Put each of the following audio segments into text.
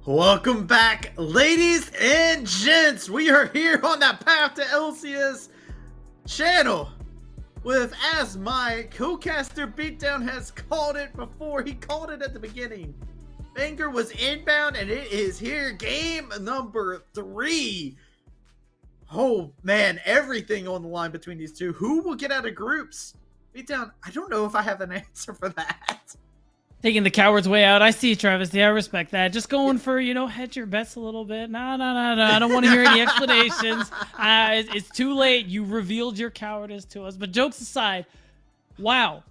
Welcome back, ladies and gents. We are here on that Path to LCS channel with, as my co-caster Beatdown has called it before, he called it at the beginning. Banger was inbound and it is here. Game number 3. Oh man, everything on the line between these two. Who will get out of groups? Beatdown, I don't know if I have an answer for that. Taking the coward's way out. I see, Travis. I respect that. Just going for, hedge your bets a little bit. No. I don't want to hear any explanations. It's too late. You revealed your cowardice to us. But jokes aside, wow.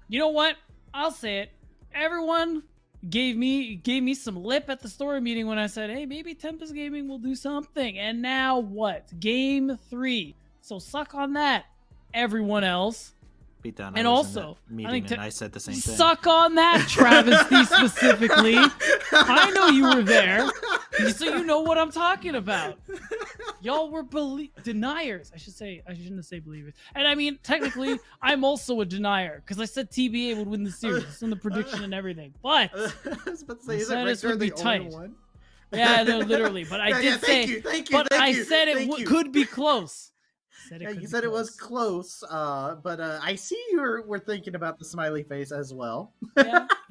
You know what? I'll say it. Everyone gave me some lip at the story meeting when I said, hey, maybe Tempest Gaming will do something. And now what? Game 3. So suck on that, everyone else. Beatdown. And also, I said the same thing. Suck on that, Travesty specifically. I know you were there, so you know what I'm talking about. Y'all were deniers. I shouldn't have said believers. And I mean, technically, I'm also a denier because I said TBA would win the series in the prediction and everything. But I was about to say, is it would be tight. One? Yeah, no, literally. But I did say, I said it could be close. You said it was close, but I see you were thinking about the smiley face as well.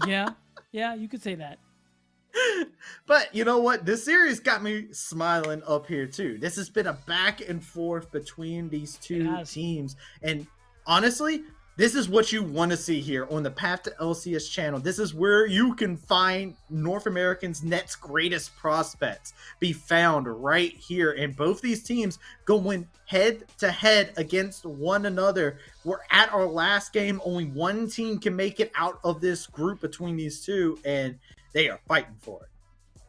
Yeah, you could say that. But you know what? This series got me smiling up here too. This has been a back and forth between these two teams, and honestly, this is what you want to see here on the Path to LCS channel. This is where you can find North America's next greatest prospects be found right here. And both these teams going head to head against one another. We're at our last game. Only one team can make it out of this group between these two, and they are fighting for it.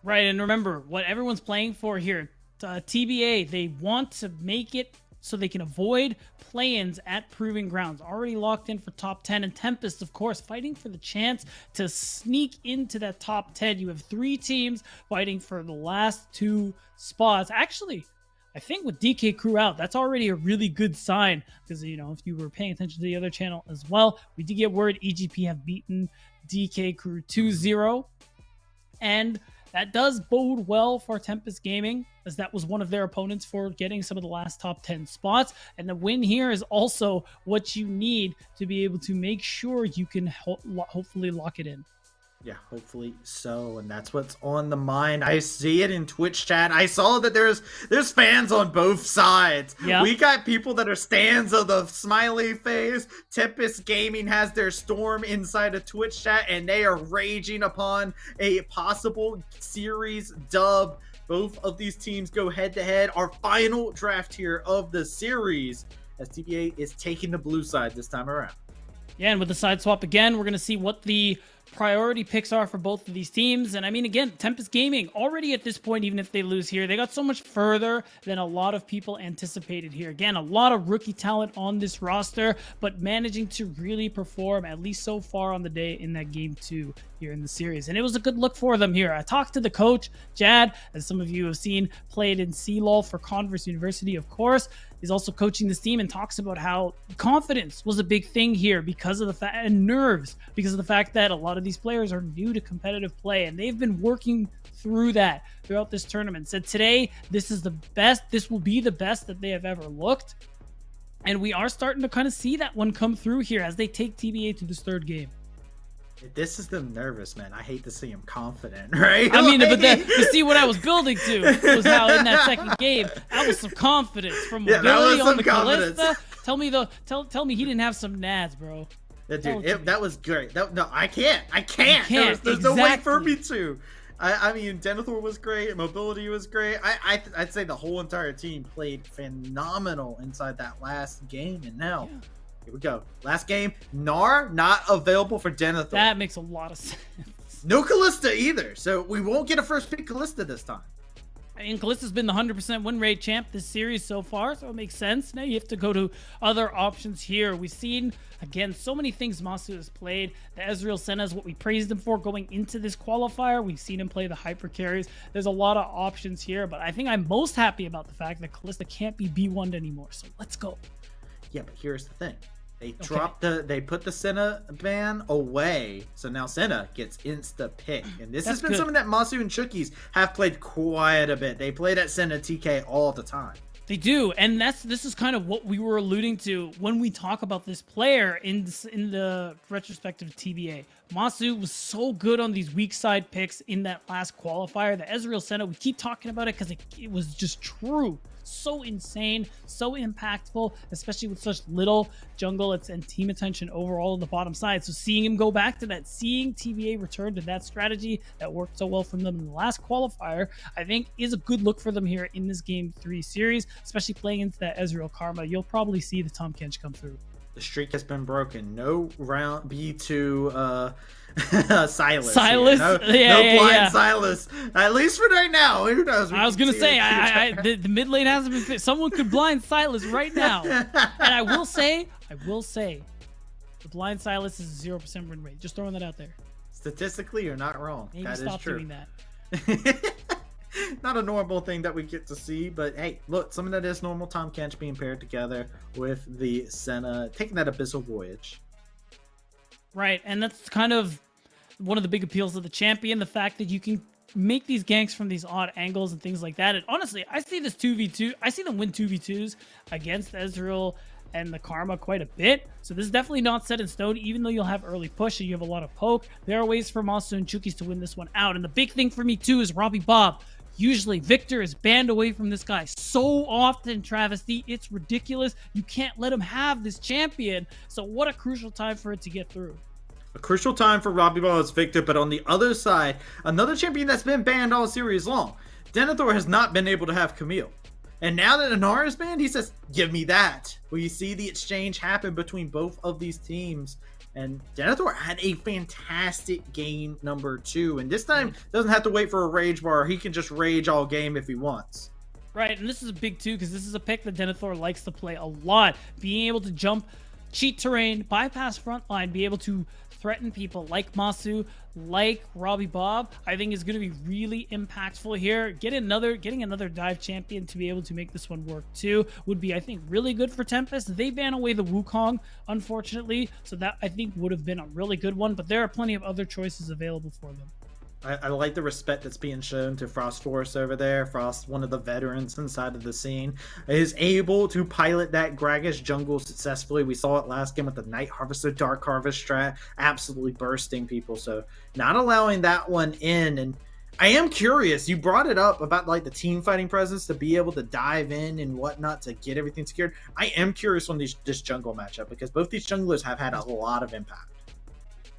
Right, and remember, what everyone's playing for here, TBA, they want to make it so they can avoid play-ins at Proving Grounds. Already locked in for top 10. And Tempest, of course, fighting for the chance to sneak into that top 10. You have 3 teams fighting for the last 2 spots. Actually, I think with DK Crew out, that's already a really good sign. Because, if you were paying attention to the other channel as well, we did get word EGP have beaten DK Crew 2-0. And that does bode well for Tempest Gaming, as that was one of their opponents for getting some of the last top 10 spots. And the win here is also what you need to be able to make sure you can hopefully lock it in. Yeah, hopefully so, and that's what's on the mind. I see it in Twitch chat. I saw that there's fans on both sides. Yeah. We got people that are stands of the smiley face. Tempest Gaming has their storm inside of Twitch chat, and they are raging upon a possible series dub. Both of these teams go head to head. Our final draft here of the series, as TBA is taking the blue side this time around. Yeah, and with the side swap again, we're going to see what the priority picks are for both of these teams. And I mean, again, Tempest Gaming already at this point, even if they lose here, they got so much further than a lot of people anticipated here. Again, a lot of rookie talent on this roster, but managing to really perform, at least so far on the day, in that game 2 here in the series. And it was a good look for them here. I talked to the coach, Jad, as some of you have seen, played in CLOL for Converse University, of course. He's also coaching this team and talks about how confidence was a big thing here because of the fact, and nerves, because of the fact that a lot of these players are new to competitive play, and they've been working through that throughout this tournament. Said today, this is the best, this will be the best that they have ever looked. And we are starting to kind of see that one come through here as they take TBA to this 3rd game. This is them nervous, man. I hate to see him confident, right? I mean, but you see what I was building to was how in that 2nd game, that was some confidence from Mobility on the Callista. Tell me he didn't have some nads, bro. Yeah, dude, that was great. No, I can't. There's no way for me to. I mean, Denethor was great. Mobility was great. I'd say the whole entire team played phenomenal inside that last game. And now, here we go. Last game, Gnar not available for Denethor. That makes a lot of sense. No Callista either. So we won't get a first pick Callista this time. I mean, Callista's been the 100% win rate champ this series so far, so it makes sense. Now you have to go to other options here. We've seen, again, so many things Masu has played. The Ezreal Senna is what we praised him for going into this qualifier. We've seen him play the hyper carries. There's a lot of options here, but I think I'm most happy about the fact that Callista can't be B1'd anymore, so let's go. Yeah, but here's the thing. They they put the Senna ban away, so now Senna gets insta pick, and this has been something that Masu and Chookies have played quite a bit. They play that Senna TK all the time. They do, and this is kind of what we were alluding to when we talk about this player in the retrospective TBA. Masu was so good on these weak side picks in that last qualifier. The Ezreal Senna, we keep talking about it because it was just true. So insane, so impactful, especially with such little jungle and team attention overall on the bottom side. So seeing him go back to that, seeing TBA return to that strategy that worked so well for them in the last qualifier, I think is a good look for them here in this Game 3 series, especially playing into that Ezreal Karma. You'll probably see the Tahm Kench come through. The streak has been broken. No round B2 Silas. No blind Silas. At least for right now. Who knows? I was gonna say, the mid lane hasn't been fit. Someone could blind Silas right now. And I will say, the blind Silas is a 0% win rate. Just throwing that out there. Statistically, you're not wrong. Maybe that stop is true. doing that. Not a normal thing that we get to see, but hey, look, something that is normal. Tahm Kench being paired together with the Senna, taking that Abyssal Voyage. Right, and that's kind of one of the big appeals of the champion, the fact that you can make these ganks from these odd angles and things like that. And honestly, I see this 2v2. I see them win 2v2s against Ezreal and the Karma quite a bit. So this is definitely not set in stone, even though you'll have early push and you have a lot of poke. There are ways for Masu and Chookies to win this one out. And the big thing for me too is Robbie Bob. Usually Victor is banned away from this guy so often, Travesty. It's ridiculous. You can't let him have this champion. So what a crucial time for it to get through. A crucial time for Robbie Ball's Victor, but on the other side, another champion that's been banned all series long. Denethor has not been able to have Camille. And now that Anar is banned, he says, give me that. Well, you see the exchange happen between both of these teams. And Denethor had a fantastic game number 2. And this time, doesn't have to wait for a rage bar. He can just rage all game if he wants. Right, and this is a big too, because this is a pick that Denethor likes to play a lot. Being able to jump, cheat terrain, bypass front line, be able to threaten people like Masu, like Robbie Bob, I think is going to be really impactful here. Getting another dive champion to be able to make this one work too would be, I think, really good for Tempest. They ban away the Wukong, unfortunately, so that I think would have been a really good one, but there are plenty of other choices available for them. I like the respect that's being shown to Frost Force over there. Frost, one of the veterans inside of the scene, is able to pilot that Gragas jungle successfully. We saw it last game with the Night Harvester, Dark Harvest strat, absolutely bursting people. So not allowing that one in. And I am curious, you brought it up about like the team fighting presence to be able to dive in and whatnot to get everything secured. I am curious on this jungle matchup because both these junglers have had a lot of impact.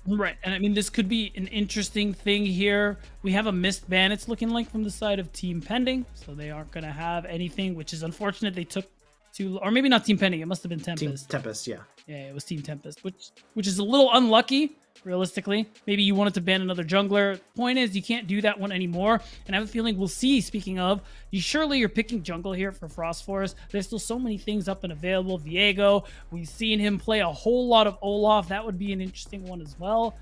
Right, and I mean, this could be an interesting thing here. We have a missed ban, it's looking like, from the side of Team Pending, so they aren't going to have anything, which is unfortunate. They took to, or maybe not Team Pending, it must have been Tempest. Tempest, yeah. Yeah, it was Team Tempest, which is a little unlucky, realistically. Maybe you wanted to ban another jungler. Point is, you can't do that one anymore, and I have a feeling we'll see, speaking of, you're picking jungle here for Frost Force. There's still so many things up and available. Viego, we've seen him play a whole lot of Olaf. That would be an interesting one as well.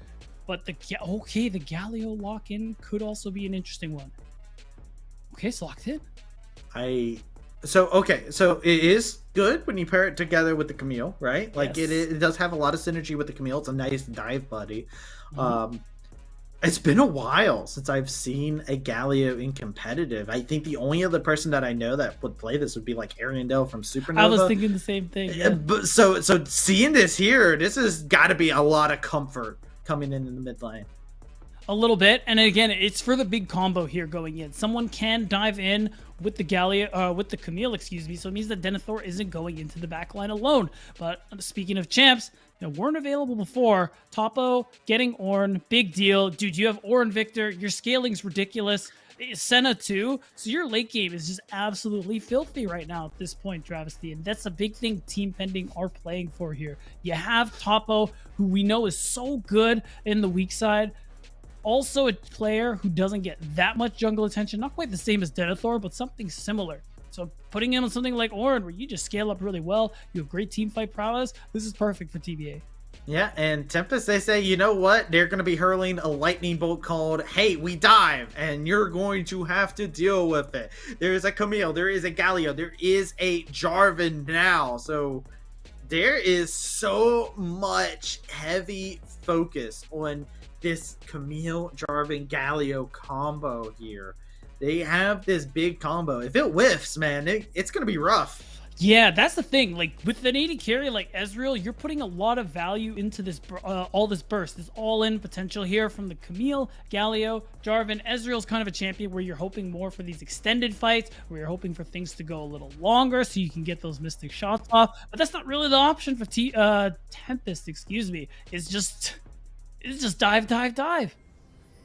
But the Galio lock-in could also be an interesting one. Okay, it's locked in. So it is good when you pair it together with the Camille, right? Like yes. it does have a lot of synergy with the Camille. It's a nice dive buddy. It's been a while since I've seen a Galio in competitive. I think the only other person that I know that would play this would be like Ariandel from Supernova. I was thinking the same thing. Yeah. But so seeing this here, this has got to be a lot of comfort coming in the mid lane. A little bit, and again, it's for the big combo here going in. Someone can dive in with the Camille, excuse me. So it means that Denethor isn't going into the backline alone. But speaking of champs, weren't available before. Topo getting Ornn, big deal, dude. You have Ornn Victor. Your scaling's ridiculous. Senna too. So your late game is just absolutely filthy right now at this point, Travesty. And that's a big thing Team Pending are playing for here. You have Topo, who we know is so good in the weak side. Also a player who doesn't get that much jungle attention. Not quite the same as Denethor, but something similar. So putting him on something like Ornn, where you just scale up really well, you have great team fight prowess, this is perfect for TBA. Yeah, and Tempest, they say, you know what? They're going to be hurling a lightning bolt called, hey, we dive, and you're going to have to deal with it. There is a Camille, there is a Galio, there is a Jarvan now. So there is so much heavy focus on this Camille, Jarvan, Galio combo here. They have this big combo. If it whiffs, man, it's going to be rough. Yeah, that's the thing. Like with an AD carry like Ezreal, you're putting a lot of value into this, all this burst, this all-in potential here from the Camille, Galio, Jarvan. Ezreal's kind of a champion where you're hoping more for these extended fights, where you're hoping for things to go a little longer so you can get those mystic shots off. But that's not really the option for Tempest. Excuse me. It's just dive, dive, dive.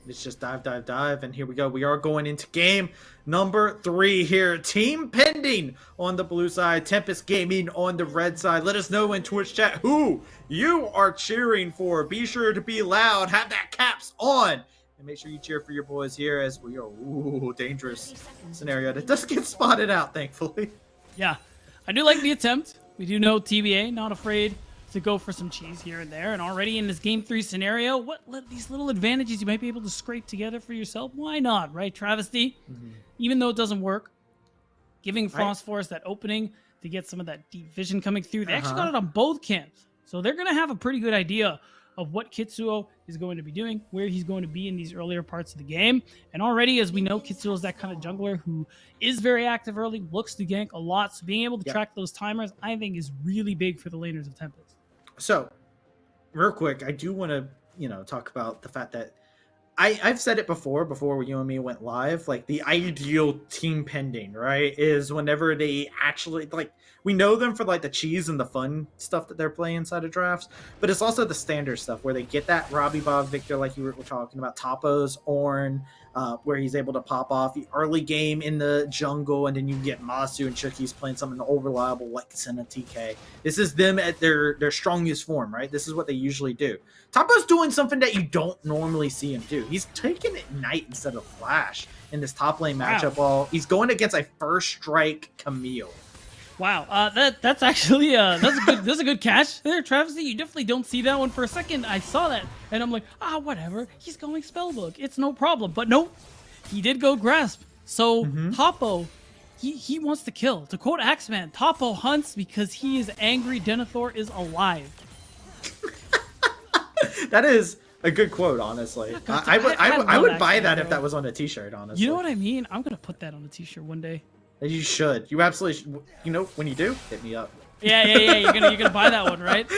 It's just dive, dive, dive. And here we go. We are going into game number 3 here. Team pending on the blue side. Tempest Gaming on the red side. Let us know in Twitch chat who you are cheering for. Be sure to be loud. Have that caps on. And make sure you cheer for your boys here as we are, dangerous scenario that does get spotted out, thankfully. Yeah, I do like the attempt. We do know TBA, not afraid to go for some cheese here and there. And already in this game 3 scenario, these little advantages you might be able to scrape together for yourself? Why not, right, Travesty? Even though it doesn't work, giving Frost Force that opening to get some of that deep vision coming through. They actually got it on both camps. So they're going to have a pretty good idea of what Kitsuo is going to be doing, where he's going to be in these earlier parts of the game. And already, as we know, Kitsuo is that kind of jungler who is very active early, looks to gank a lot. So being able to track those timers, I think, is really big for the laners of Tempest. So, real quick, I do want to, talk about the fact that I've said it before you and me went live, like the ideal team pending, right, is whenever they actually, like, we know them for like the cheese and the fun stuff that they're playing inside of drafts, but it's also the standard stuff where they get that Robbie Bob Victor, like you were talking about, Tapos, Ornn, where he's able to pop off the early game in the jungle, and then you get Masu and Chucky's playing something reliable like Senna TK. This is them at their strongest form, right? This is what they usually do. Tapos doing something that you don't normally see him do. He's taking it Knight instead of Flash in this top lane matchup. While he's going against a first strike Camille. Wow, that's actually that's a good catch there, Travis. You definitely don't see that one. For a second, I saw that, and I'm like, whatever. He's going spellbook. It's no problem. But no, he did go grasp. So Topo, he wants to kill. To quote Axeman, Topo hunts because he is angry. Denethor is alive. That is a good quote, honestly. I would buy that if that was on a t-shirt, honestly. You know what I mean? I'm gonna put that on a t-shirt one day. You should. You absolutely should. When you do, hit me up. Yeah. You're gonna buy that one, right?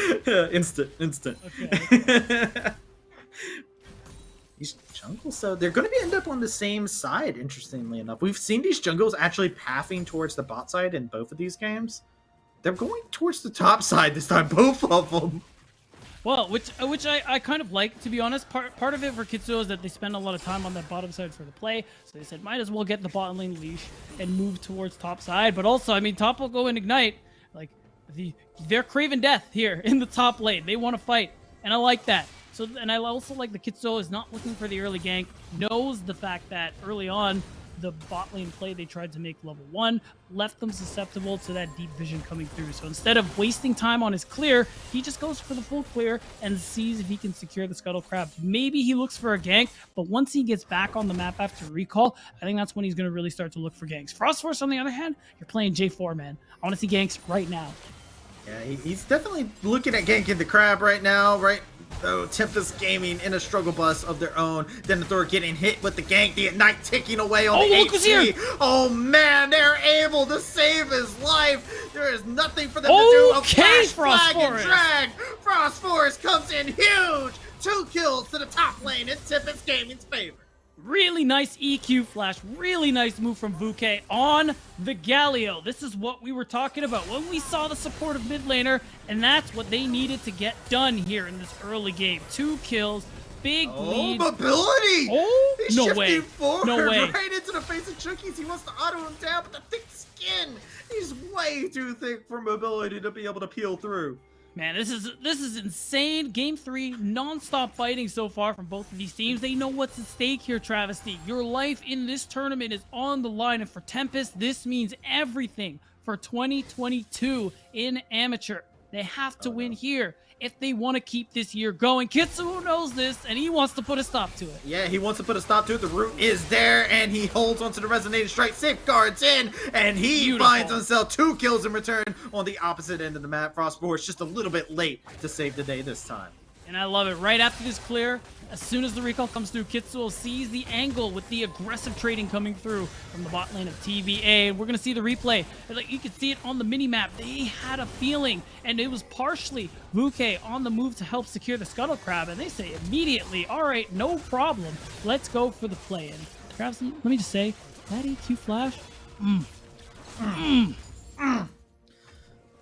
Instant. Okay. These jungles, so they're going to end up on the same side. Interestingly enough, we've seen these jungles actually pathing towards the bot side in both of these games. They're going towards the top side this time, both of them. Well, which I kind of like, to be honest. Part of it for Kitsuo is that they spend a lot of time on that bottom side for the play, so they said might as well get the bottom lane leash and move towards top side. But also, I mean, top will go and ignite. Like they're craving death here in the top lane. They want to fight, and I like that. So, and I also like the Kitsuo is not looking for the early gank. Knows the fact that early on, the bot lane play they tried to make level 1 left them susceptible to that deep vision coming through. So instead of wasting time on his clear, he just goes for the full clear and sees if he can secure the Scuttle Crab. Maybe he looks for a gank, but once he gets back on the map after recall, I think that's when he's going to really start to look for ganks. Frost Force, on the other hand, you're playing J4, man. I want to see ganks right now. Yeah, he's definitely looking at ganking the crab right now, right? Oh, Tempest Gaming in a struggle bus of their own. Denethor getting hit with the gank, the Ignite ticking away on the HP. Oh man, they're able to save his life. There is nothing for them to do. A flash, flag, and drag. Frost Force comes in huge. 2 kills to the top lane in Tempest Gaming's favor. Really nice EQ flash. Really nice move from Vuke on the Galio. This is what we were talking about when we saw the supportive mid laner, and that's what they needed to get done here in this early game. 2 kills, big lead. Mobility! Oh, he's no shifting way. Forward, no way. Right into the face of Chunkies. He wants to auto him down, but the thick skin. He's way too thick for mobility to be able to peel through. Man, this is insane. Game 3, non-stop fighting so far from both of these teams. They know what's at stake here, Travesty. Your life in this tournament is on the line, and for Tempest, this means everything for 2022 in Amateur. They have to win here if they want to keep this year going. Kitsuo knows this, and he wants to put a stop to it. Yeah, he wants to put a stop to it. The root is there, and he holds onto the resonating strike, safeguards in, and he finds himself 2 kills in return on the opposite end of the map. Frostforce just a little bit late to save the day this time. And I love it. Right after this clear, as soon as the recall comes through, Kitsuo sees the angle with the aggressive trading coming through from the bot lane of TVA. We're going to see the replay. Like, you can see it on the mini-map. They had a feeling, and it was partially Vuke on the move to help secure the Scuttle Crab, and they say immediately, all right, no problem. Let's go for the play-in. Let me just say, that EQ flash, I'm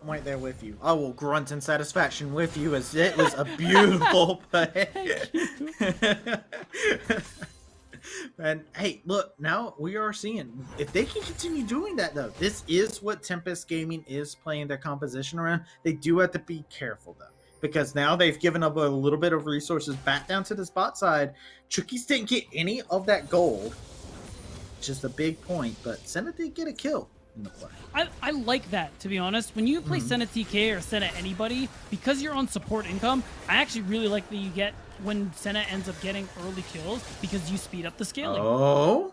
right there with you. I will grunt in satisfaction with you, as it was a beautiful play. And hey, look, now we are seeing if they can continue doing that, though. This is what Tempest Gaming is playing their composition around. They do have to be careful, though, because now they've given up a little bit of resources back down to the spot side. Chookies didn't get any of that gold, which is the big point, but Senna did get a kill in the play. I like that, to be honest. When you play Senna TK or Senna anybody, because you're on support income, I actually really like that you get when Senna ends up getting early kills, because you speed up the scaling. Oh,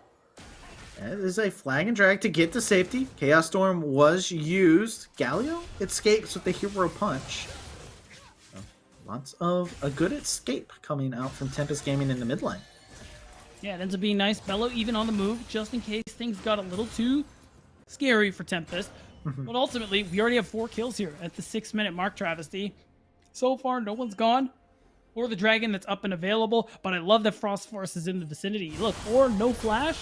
that is a flag and drag to get to safety. Chaos Storm was used. Galio escapes with the hero punch. Lots of a good escape coming out from Tempest Gaming in the mid lane. Yeah, it ends up being nice. Bello even on the move, just in case things got a little too scary for Tempest. But ultimately, we already have 4 kills here at the 6-minute mark, Travesty. So far, no one's gone, or the dragon that's up and available, but I love that Frostforce is in the vicinity. Look, or no flash.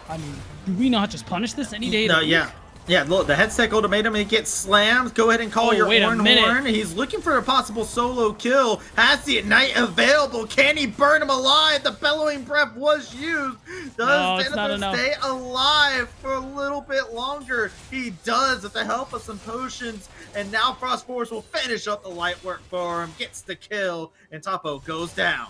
I mean, do we not just punish this any day? No, yeah. Yeah, look, the headset ultimatum, he gets slammed. Go ahead and call your horn. He's looking for a possible solo kill. Has the Ignite available. Can he burn him alive? The Bellowing Breath was used. Does Tempest stay alive for a little bit longer? He does with the help of some potions. And now Frostforce will finish up the light work for him. Gets the kill. And Topo goes down.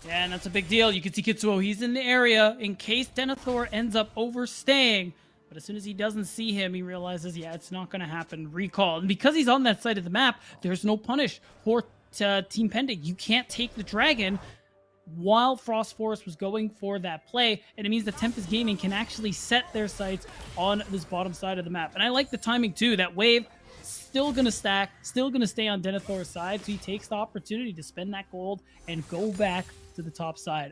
Yeah, and that's a big deal. You can see Kitsuo. He's in the area in case Denethor ends up overstaying. But as soon as he doesn't see him, he realizes, yeah, it's not going to happen. Recall. And because he's on that side of the map, there's no punish for Team Pending. You can't take the dragon while Frostforce was going for that play. And it means that Tempest Gaming can actually set their sights on this bottom side of the map. And I like the timing, too. That wave still going to stack, still going to stay on Denethor's side. So he takes the opportunity to spend that gold and go back to the top side.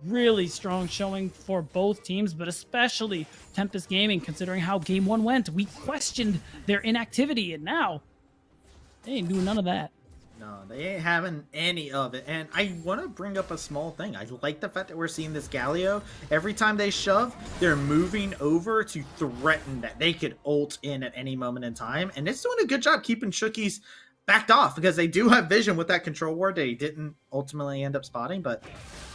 Really strong showing for both teams, but especially Tempest Gaming, considering how Game 1 went. We questioned their inactivity, and now they ain't doing none of that. No, they ain't having any of it. And I want to bring up a small thing. I like the fact that we're seeing this Galio. Every time they shove, they're moving over to threaten that they could ult in at any moment in time. And it's doing a good job keeping Chookies backed off, because they do have vision with that control ward that he didn't ultimately end up spotting. But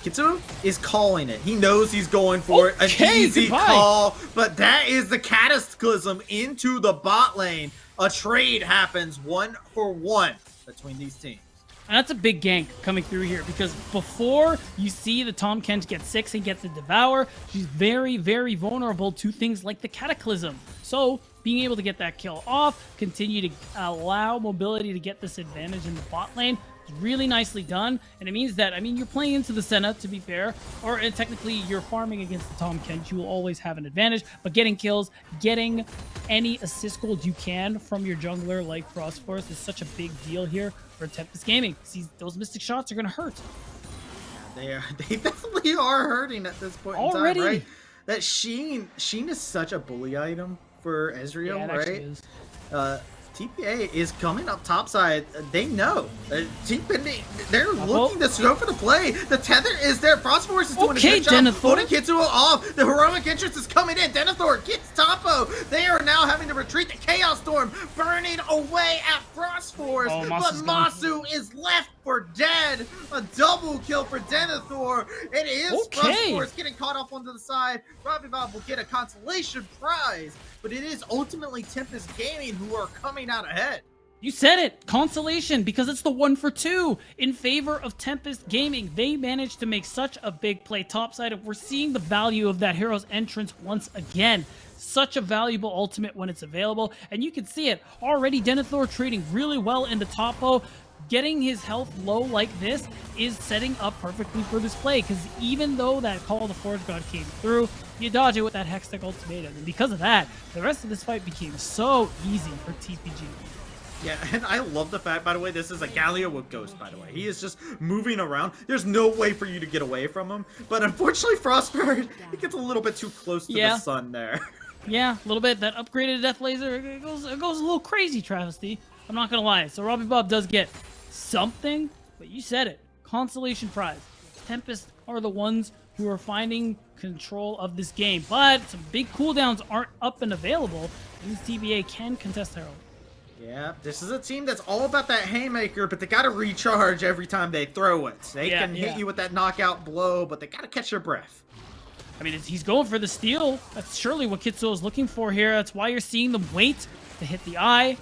Kitsuo is calling it. He knows he's going for it. An easy call, but that is the cataclysm into the bot lane. A trade happens 1-for-1 between these teams. And that's a big gank coming through here, because before you see the Tahm Kench get 6 and get the Devour, she's very, very vulnerable to things like the Cataclysm. So being able to get that kill off, continue to allow mobility to get this advantage in the bot lane, is really nicely done. And it means that, I mean, you're playing into the Senna, to be fair, or technically you're farming against the Tahm Kench. You will always have an advantage, but getting kills, getting any assist gold you can from your jungler like Frostforce is such a big deal here for Tempest Gaming. See, those Mystic shots are going to hurt. They definitely are hurting at this point already. In time, right? That Sheen is such a bully item for Ezreal, yeah, right? Is. TPA is coming up topside. They know. They're looking to go for the play. The tether is there. Frostforce is doing a good job holding Kitsuo off. The heroic interest is coming in. Denethor gets Topo. They are now having to retreat. The Chaos Storm burning away at Frostforce. But Masu is left for dead. A double kill for Denethor. It is Frostforce getting caught off onto the side. Robbie Bob will get a consolation prize. But it is ultimately Tempest Gaming who are coming out ahead. You said it, consolation, because it's the 1-for-2 in favor of Tempest Gaming. They managed to make such a big play topside, and we're seeing the value of that hero's entrance once again. Such a valuable ultimate when it's available, and you can see it already. Denethor trading really well in the topo. Getting his health low like this is setting up perfectly for this play, because even though that Call of the Forge God came through, you dodge it with that Hextech ultimatum, and because of that, the rest of this fight became so easy for TPG. Yeah, and I love the fact, by the way, this is a Galio with Ghost, by the way. He is just moving around. There's no way for you to get away from him. But unfortunately, Frostbird, he gets a little bit too close to the sun there. Yeah, a little bit. That upgraded Death Laser, it goes a little crazy, Travesty. I'm not going to lie. So Robbie Bob does get something, but you said it. Consolation prize. Tempest are the ones who are finding control of this game. But some big cooldowns aren't up and available. And TBA can contest Herald. Yeah, this is a team that's all about that haymaker, but they gotta recharge every time they throw it. They can hit you with that knockout blow, but they gotta catch their breath. I mean, he's going for the steal. That's surely what Kitsuo is looking for here. That's why you're seeing them wait to hit the eye.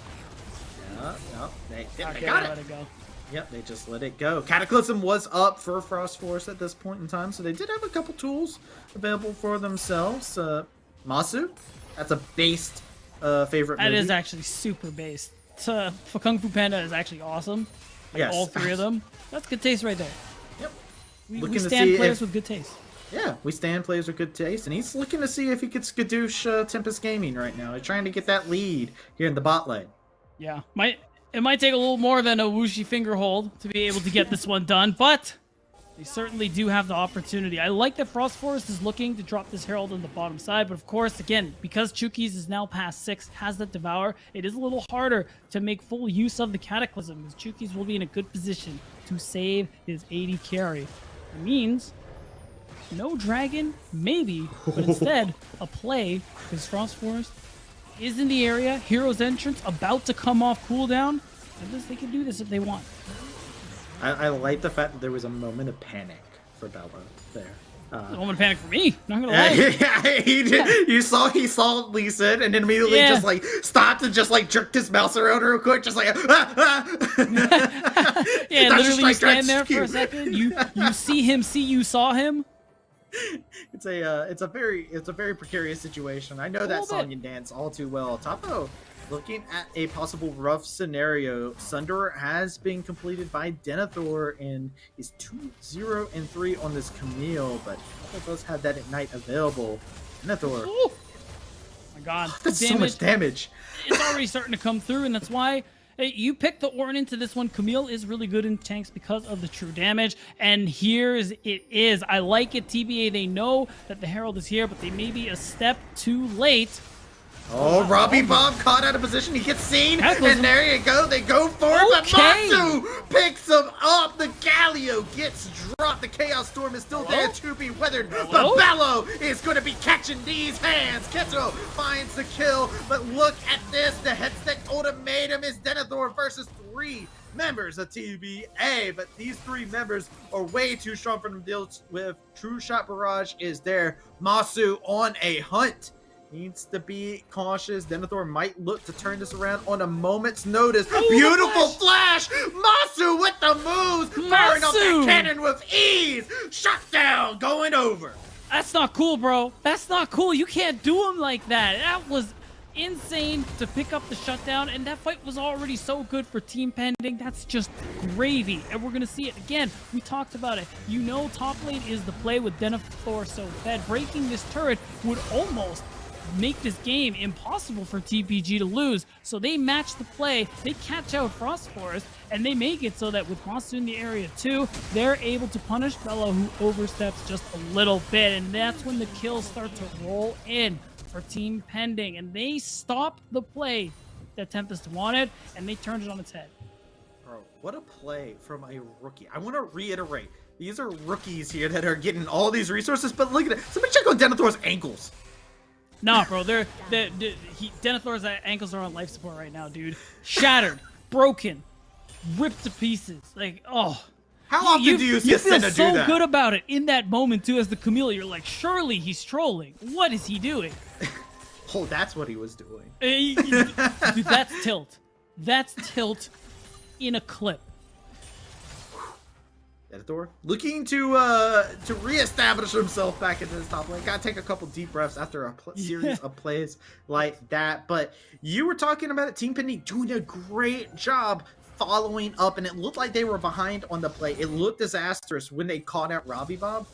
Yeah, no, they got it. Let it go. Yep, they just let it go. Cataclysm was up for Frost Force at this point in time, so they did have a couple tools available for themselves. Masu, that's a based favorite movie. That is actually super based. For Kung Fu Panda is actually awesome. Like yes. All three of them. That's good taste right there. Yep. We stand players with good taste. Yeah, we stand players with good taste, and he's looking to see if he could skadoosh Tempest Gaming right now. They're trying to get that lead here in the bot lane. Yeah, it might take a little more than a whooshy finger hold to be able to get this one done, but they certainly do have the opportunity. I like that Frost Forest is looking to drop this Herald on the bottom side, but of course, again, because Chuki's is now past 6, has that Devour, it is a little harder to make full use of the Cataclysm, because Chuki's will be in a good position to save his 80 carry. It means no dragon, maybe, but instead a play, because Frost Forest is in the area, Hero's Entrance about to come off cooldown, and they can do this if they want. I like the fact that there was a moment of panic for Bella there. A moment of panic for me, not gonna lie. Yeah, he did. He saw Lee Sin and then immediately just like stopped and just like jerked his mouse around real quick, just like yeah, literally you stand there for a second. You see him, you saw him. It's a very precarious situation. I know that song and dance all too well. Tapo, looking at a possible rough scenario, Sunder has been completed by Denethor and is 2-0-3 on this Camille, but Tapo does have that Ignite available. Denethor. Oh my god. That's so much damage. It's already starting to come through, and that's why you picked the Ornn into this one. Camille is really good in tanks because of the true damage, and here's it is. I like it, TBA. They know that the Herald is here, but they may be a step too late. Oh, Robbie Bob caught out of position. He gets seen, and there you go. They go for it, but Masu picks him up. The Galio gets dropped. The Chaos Storm is still there to be weathered, but Bello is going to be catching these hands. Kitsuo finds the kill, but look at this. The Hextech ultimatum is Denethor versus 3 members of TBA, but these 3 members are way too strong for them to deal with. True Shot Barrage is there. Masu on a hunt. Needs to be cautious. Denethor might look to turn this around on a moment's notice. Beautiful flash! Masu with the moves! Firing off that cannon with ease! Shut down! Going over! That's not cool, bro. That's not cool. You can't do him like that. That was insane to pick up the shutdown, and that fight was already so good for Team Pending. That's just gravy, and we're gonna see it again. We talked about it. You know, top lane is the play with Denethor so fed. Breaking this turret would almost make this game impossible for TPG to lose. So they match the play, they catch out Frost Forest, and they make it so that with Masu in the area too, they're able to punish Bello, who oversteps just a little bit, and that's when the kills start to roll in for Team Pending, and they stop the play that Tempest wanted, and they turned it on its head. Bro, what a play from a rookie. I want to reiterate, these are rookies here that are getting all these resources, but look at it. Somebody check on Denethor's ankles. Nah, bro, Denethor's ankles are on life support right now, dude. Shattered, broken, ripped to pieces. Like, oh. How often do you see Senna do that? You feel so good about it in that moment, too, as the Camille. You're like, surely he's trolling. What is he doing? Oh, that's what he was doing. Dude, that's tilt. That's tilt in a clip. Denethor looking to reestablish himself back into his top lane. Gotta take a couple deep breaths after a series of plays like that. But you were talking about it, Team Pending doing a great job following up, and it looked like they were behind on the play. It looked disastrous when they caught out Robbie Bob.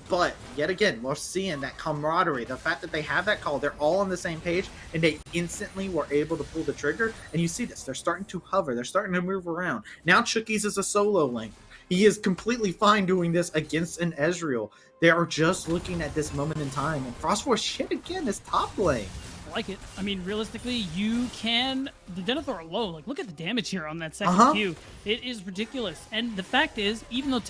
But yet again, we're seeing that camaraderie, the fact that they have that call, they're all on the same page, and they instantly were able to pull the trigger. And you see this, they're starting to hover, they're starting to move around. Now Chookies is a solo lane. He is completely fine doing this against an Ezreal. They are just looking at this moment in time, and Frostforce yet again is top lane. I like it. I mean, realistically, you can... The Denethor alone, like, look at the damage here on that second Q. It is ridiculous. And the fact is, even though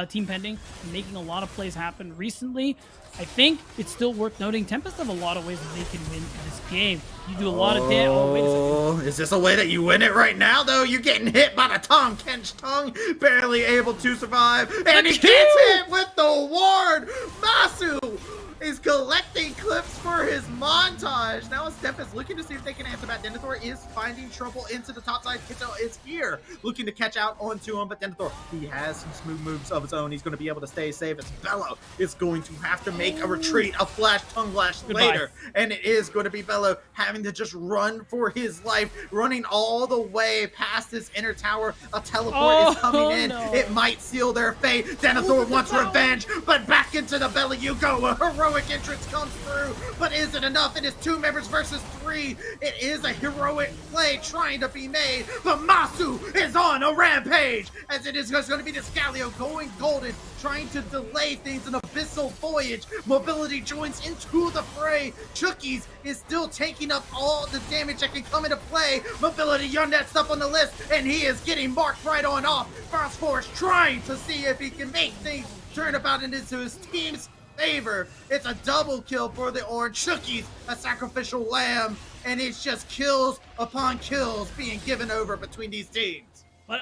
Team Pending making a lot of plays happen recently, I think it's still worth noting Tempest have a lot of ways that they can win this game. You do a lot of damage. Oh, wait a second. Is this a way that you win it right now, though? You're getting hit by the Tom Kench tongue, barely able to survive, and he gets hit with the ward! Masu is collecting clips for his montage. Now it's Tempest looking to see if they can answer back. Denethor is finding trouble into the top side. Kitsuo is here, looking to catch out onto him, but Denethor, he has some smooth moves of his own. He's going to be able to stay safe. It's Bello is going to have to make a retreat, a flash, tongue lash later, and it is going to be Bello having to just run for his life, running all the way past his inner tower. A teleport is coming in. No. It might seal their fate. Denethor wants revenge, but back into the belly you go. A heroic entrance comes through, but is it enough? It is 2 members versus 3. It is a heroic play trying to be made, but Masu is on a rampage, as it is going to be this Galio going golden, trying to delay things in Abyssal Voyage. Mobility joins into the fray. Chookies is still taking up all the damage that can come into play. Mobility, you're next up on the list, and he is getting marked right on off. Frostforce trying to see if he can make things turn about into his team's favor. It's a double kill for the Orange. Chookies, a sacrificial lamb, and it's just kills upon kills being given over between these teams. But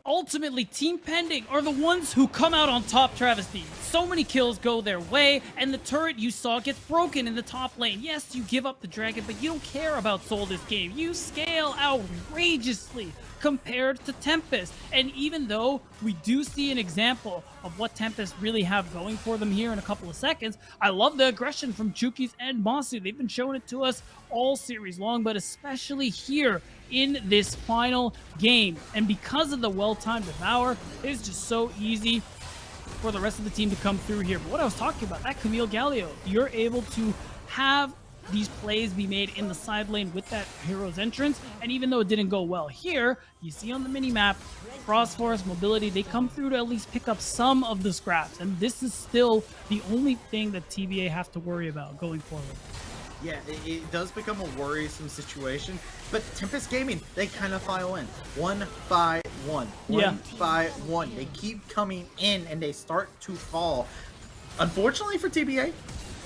ultimately, Team Pending are the ones who come out on top, Travesty. So many kills go their way, and the turret you saw gets broken in the top lane. Yes, you give up the dragon, but you don't care about Soul this game. You scale outrageously compared to Tempest. And even though we do see an example of what Tempest really have going for them here in a couple of seconds, I love the aggression from Chookies and Masu. They've been showing it to us all series long, but especially here in this final game. And because of the well-timed Devour, it's just so easy for the rest of the team to come through here. But what I was talking about, that Camille Galio, you're able to have these plays be made in the side lane with that hero's entrance. And even though it didn't go well here, you see on the mini-map, Frostforce, Mobility, they come through to at least pick up some of the scraps. And this is still the only thing that TBA have to worry about going forward. Yeah, it does become a worrisome situation, but Tempest Gaming, they kind of file in. 1 by 1. 1 by 1. They keep coming in, and they start to fall. Unfortunately for TBA,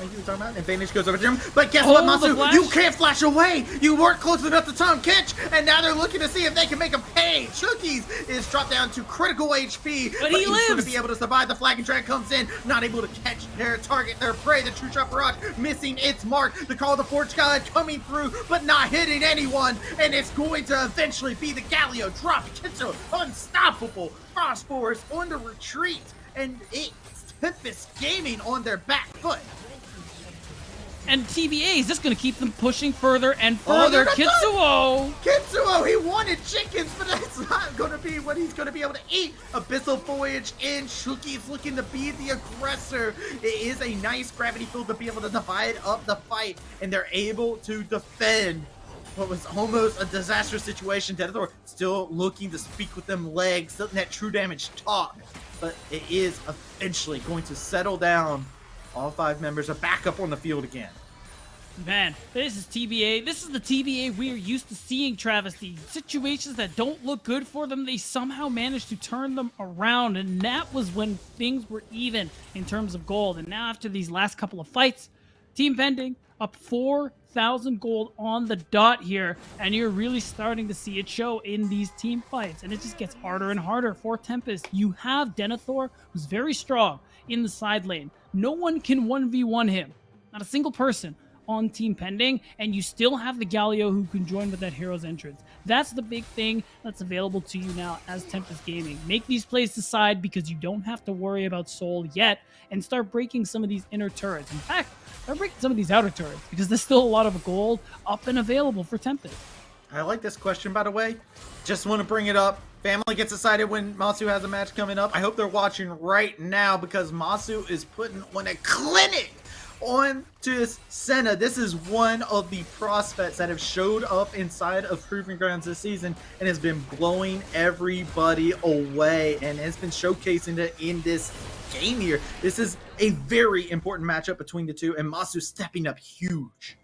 like you were talking about, advantage goes over to him, but guess what, Masu? You can't flash away! You weren't close enough to Tom Kench, and now they're looking to see if they can make him pay! Chookies is dropped down to critical HP, but he lives! He's going to be able to survive. The Flagging Drag comes in, not able to catch their target, their prey. The True Shot Barrage missing its mark. The Call of the Forge God coming through, but not hitting anyone, and it's going to eventually be the Galio drop. Kitsuo, unstoppable. Frostforce on the retreat, and it's Tempest Gaming on their back foot. And TBA is just going to keep them pushing further and further. Kitsuo, he wanted chickens, but that's not going to be what he's going to be able to eat. Abyssal Voyage in. Chookies looking to be the aggressor. It is a nice gravity field to be able to divide up the fight, and they're able to defend what was almost a disastrous situation. Denethor still looking to speak with them legs, letting that true damage talk, but it is eventually going to settle down. All 5 members are back up on the field again. Man, this is TBA. This is the TBA we're used to seeing, Travesty. Situations that don't look good for them, they somehow manage to turn them around. And that was when things were even in terms of gold. And now after these last couple of fights, Team Pending up 4,000 gold on the dot here. And you're really starting to see it show in these team fights. And it just gets harder and harder for Tempest. You have Denethor, who's very strong in the side lane. No one can 1v1 him. Not a single person. on Team Pending, and you still have the Galio who can join with that Hero's Entrance. That's the big thing that's available to you now as Tempest Gaming. Make these plays decide because you don't have to worry about Soul yet, and start breaking some of these inner turrets. In fact, start breaking some of these outer turrets because there's still a lot of gold up and available for Tempest. I like this question, by the way. Just want to bring it up. Family gets excited when Masu has a match coming up. I hope they're watching right now because Masu is putting on a clinic on to Senna. This is one of the prospects that have showed up inside of Proving Grounds this season and has been blowing everybody away and has been showcasing it in this game here. This is a very important matchup between the two, and Masu stepping up huge.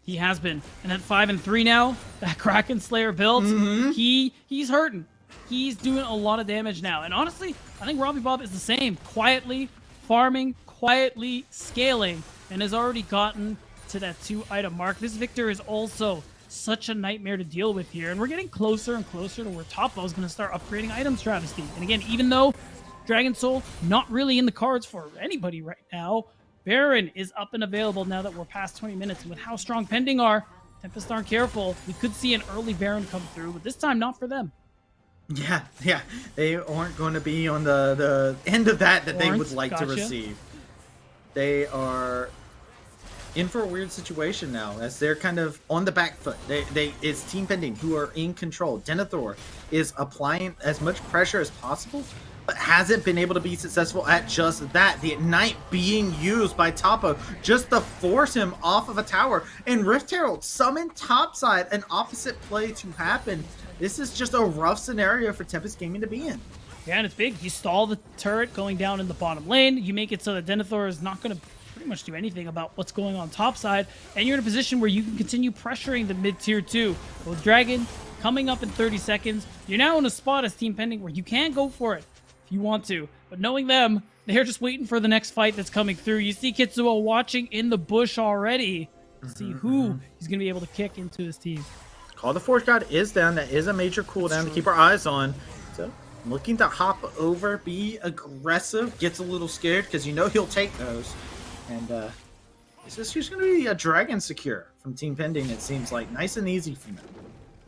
He has been. And at 5-3 now, that Kraken Slayer build, he's hurting. He's doing a lot of damage now. And honestly, I think Robbie Bob is the same. Quietly farming, quietly scaling, and has already gotten to that 2-item mark. This Victor is also such a nightmare to deal with here. And we're getting closer and closer to where Topo is going to start upgrading items, Travesty. And again, even though Dragon Soul not really in the cards for anybody right now, Baron is up and available now that we're past 20 minutes. And with how strong Pending are, Tempest aren't careful. We could see an early Baron come through, but this time not for them. Yeah. They aren't going to be on the end of that they would like to receive. They are in for a weird situation now as they're kind of on the back foot. It's Team Pending who are in control. Denethor is applying as much pressure as possible, but hasn't been able to be successful at just that. The Ignite being used by Topo just to force him off of a tower. And Rift Herald summoned topside, an opposite play to happen. This is just a rough scenario for Tempest Gaming to be in. Yeah, and it's big. You stall the turret going down in the bottom lane. You make it so that Denethor is not going to pretty much do anything about what's going on topside. And you're in a position where you can continue pressuring the mid-tier 2. With Dragon coming up in 30 seconds, you're now in a spot as Team Pending where you can go for it if you want to. But knowing them, they're just waiting for the next fight that's coming through. You see Kitsuo watching in the bush already to see who he's going to be able to kick into his team. Call the Force God is down. That is a major cooldown to keep our eyes on. So looking to hop over, be aggressive, gets a little scared because you know he'll take those. And this is just going to be a Dragon Secure from Team Pending, it seems like. Nice and easy for them.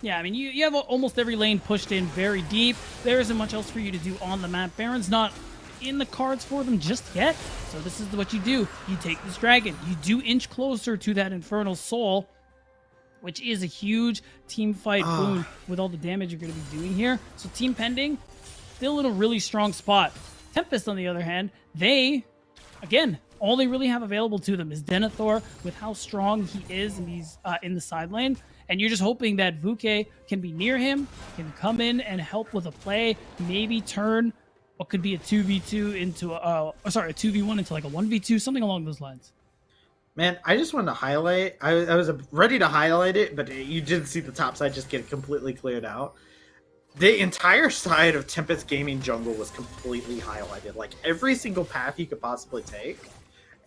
Yeah, I mean, you have almost every lane pushed in very deep. There isn't much else for you to do on the map. Baron's not in the cards for them just yet. So this is what you do. You take this Dragon. You do inch closer to that Infernal Soul, which is a huge team fight boon with all the damage you're going to be doing here. So Team Pending, still in a really strong spot. Tempest, on the other hand, they, again, all they really have available to them is Denethor with how strong he is in these in the side lane. And you're just hoping that Vuke can be near him, can come in and help with a play, maybe turn what could be a 2v2 into a 2v1 into like a 1v2, something along those lines. Man, I just wanted to highlight, I was ready to highlight it, but you didn't see the top side just get completely cleared out. The entire side of Tempest Gaming jungle was completely highlighted, like every single path you could possibly take.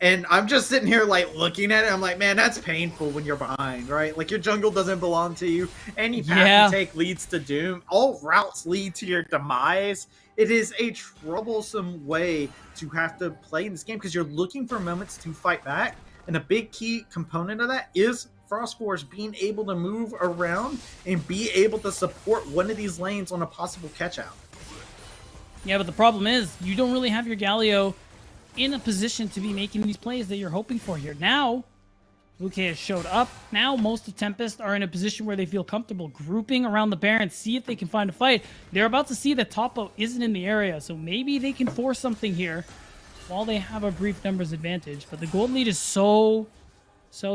And I'm just sitting here like looking at it. I'm like, man, that's painful when you're behind, right? Like your jungle doesn't belong to you. Any path you take leads to doom. All routes lead to your demise. It is a troublesome way to have to play in this game because you're looking for moments to fight back. And a big key component of that is Frost Force being able to move around and be able to support one of these lanes on a possible catch out. Yeah, but the problem is you don't really have your Galio in a position to be making these plays that you're hoping for here. Now, Vuke has showed up. Now, most of Tempest are in a position where they feel comfortable grouping around the Baron, see if they can find a fight. They're about to see that Topo isn't in the area, so maybe they can force something here while they have a brief numbers advantage. But the gold lead is so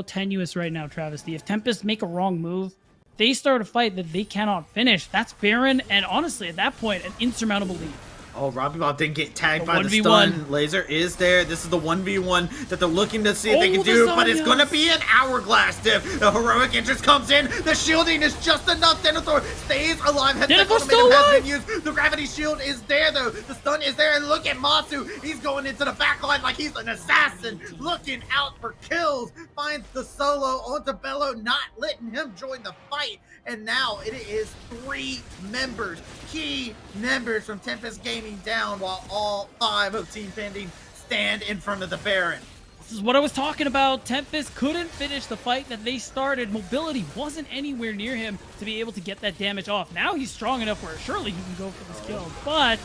tenuous right now, Travesty. If Tempest make a wrong move, they start a fight that they cannot finish. That's Baron, and honestly, at that point, an insurmountable lead. Oh, Robbie Bob didn't get tagged by the stun. Laser is there. This is the 1v1 that they're looking to see if they can do, but it's going to be an hourglass diff. The heroic interest comes in. The shielding is just enough. Denethor stays alive. Denethor's still alive. Has been used. The gravity shield is there, though. The stun is there. And look at Masu. He's going into the back line like he's an assassin, looking out for kills. Finds the solo onto Bello, not letting him join the fight. And now it is 3 members, key members from Tempest Gaming down, while all 5 of Team Pending stand in front of the Baron. This is what I was talking about. Tempest couldn't finish the fight that they started. Mobility wasn't anywhere near him to be able to get that damage off. Now he's strong enough where surely he can go for this kill, but...